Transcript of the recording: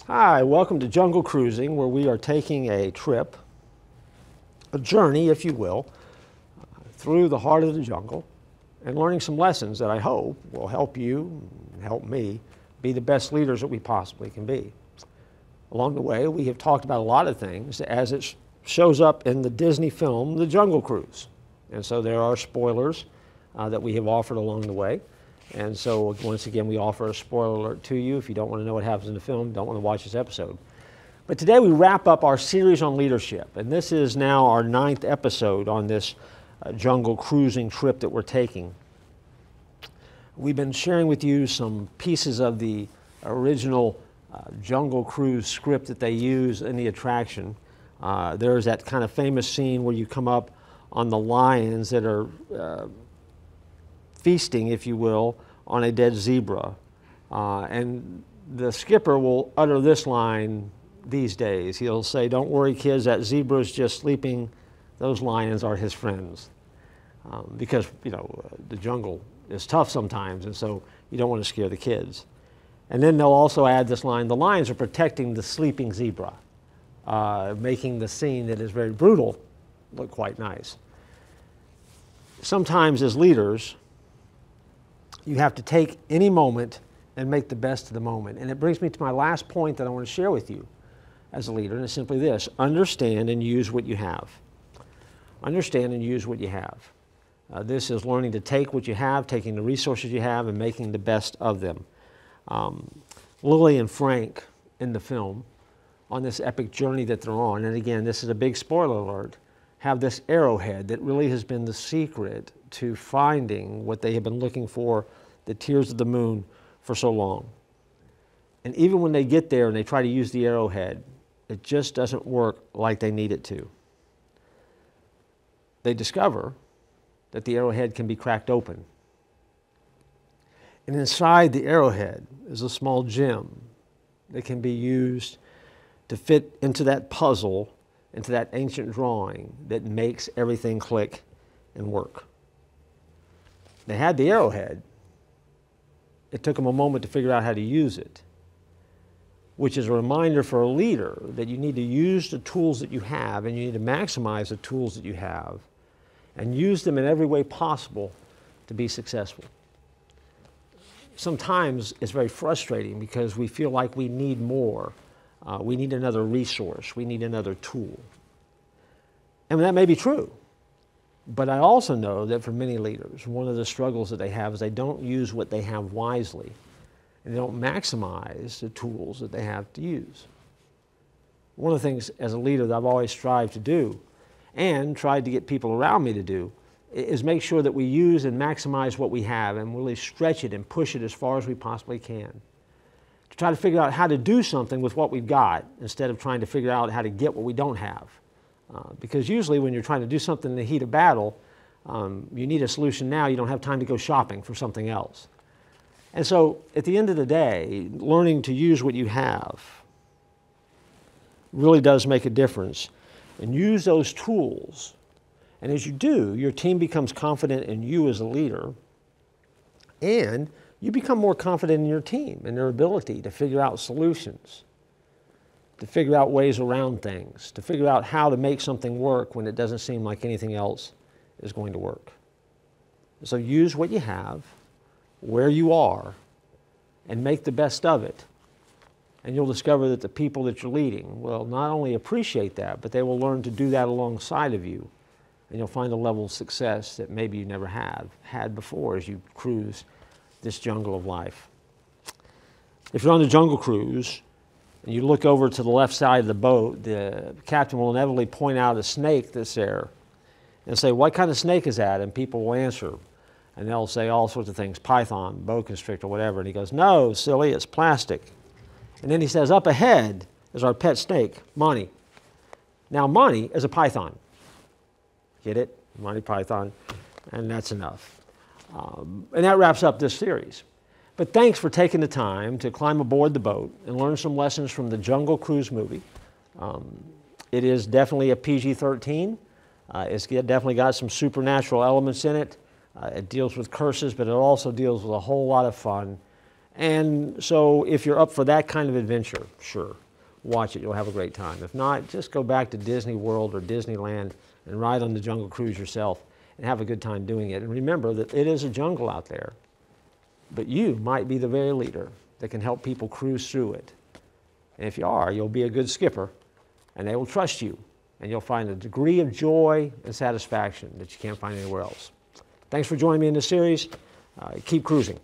Hi, welcome to Jungle Cruising, where we are taking a trip, a journey, if you will, through the heart of the jungle and learning some lessons that I hope will help you, help me, be the best leaders that we possibly can be. Along the way, we have talked about a lot of things as it shows up in the Disney film, The Jungle Cruise. And so there are spoilers that we have offered along the way. And so once again, we offer a spoiler alert to you. If you don't want to know what happens in the film, don't want to watch this episode. But today we wrap up our series on leadership. And this is now our 9th episode on this jungle cruising trip that we're taking. We've been sharing with you some pieces of the original Jungle Cruise script that they use in the attraction. There's that kind of famous scene where you come up on the lions that are feasting, if you will, on a dead zebra. And the skipper will utter this line these days. He'll say, "Don't worry, kids, that zebra is just sleeping. Those lions are his friends." Because, you know, the jungle is tough sometimes, and so you don't want to scare the kids. And then they'll also add this line, "The lions are protecting the sleeping zebra," making the scene that is very brutal look quite nice. Sometimes as leaders, you have to take any moment and make the best of the moment. And it brings me to my last point that I want to share with you as a leader, and it's simply this: understand and use what you have. Understand and use what you have. This is learning to take what you have, taking the resources you have, and making the best of them. Lily and Frank in the film, on this epic journey that they're on, and again, this is a big spoiler alert, have this arrowhead that really has been the secret to finding what they have been looking for, the tears of the moon, for so long. And even when they get there and they try to use the arrowhead, it just doesn't work like they need it to. They discover that the arrowhead can be cracked open. And inside the arrowhead is a small gem that can be used to fit into that puzzle, into that ancient drawing that makes everything click and work. They had the arrowhead. It took them a moment to figure out how to use it, which is a reminder for a leader that you need to use the tools that you have, and you need to maximize the tools that you have and use them in every way possible to be successful. Sometimes it's very frustrating because we feel like we need more. We need another resource. We need another tool. And that may be true. But I also know that for many leaders, one of the struggles that they have is they don't use what they have wisely, and they don't maximize the tools that they have to use. One of the things as a leader that I've always strived to do, and tried to get people around me to do, is make sure that we use and maximize what we have and really stretch it and push it as far as we possibly can. To try to figure out how to do something with what we've got instead of trying to figure out how to get what we don't have. Because usually when you're trying to do something in the heat of battle, you need a solution now. You don't have time to go shopping for something else. And so at the end of the day, learning to use what you have really does make a difference. And use those tools. And as you do, your team becomes confident in you as a leader, and you become more confident in your team and their ability to figure out solutions, to figure out ways around things, to figure out how to make something work when it doesn't seem like anything else is going to work. So use what you have, where you are, and make the best of it. And you'll discover that the people that you're leading will not only appreciate that, but they will learn to do that alongside of you. And you'll find a level of success that maybe you never have had before as you cruise this jungle of life. If you're on the Jungle Cruise, and you look over to the left side of the boat, the captain will inevitably point out a snake that's there and say, "What kind of snake is that?" And people will answer. And they'll say all sorts of things, python, boa constrictor, whatever. And he goes, "No, silly, it's plastic." And then he says, "Up ahead is our pet snake, Monty." Now, Monty is a python. Get it? Monty Python. And that's enough. And that wraps up this series. But thanks for taking the time to climb aboard the boat and learn some lessons from the Jungle Cruise movie. It is definitely a PG-13. It's definitely got some supernatural elements in it. It deals with curses, but it also deals with a whole lot of fun And so if you're up for that kind of adventure, sure, watch it. You'll have a great time. If not, just go back to Disney World or Disneyland and ride on the Jungle Cruise yourself and have a good time doing it. And remember that it is a jungle out there, but you might be the very leader that can help people cruise through it. And if you are, you'll be a good skipper, and they will trust you, and you'll find a degree of joy and satisfaction that you can't find anywhere else. Thanks for joining me in this series. Keep cruising.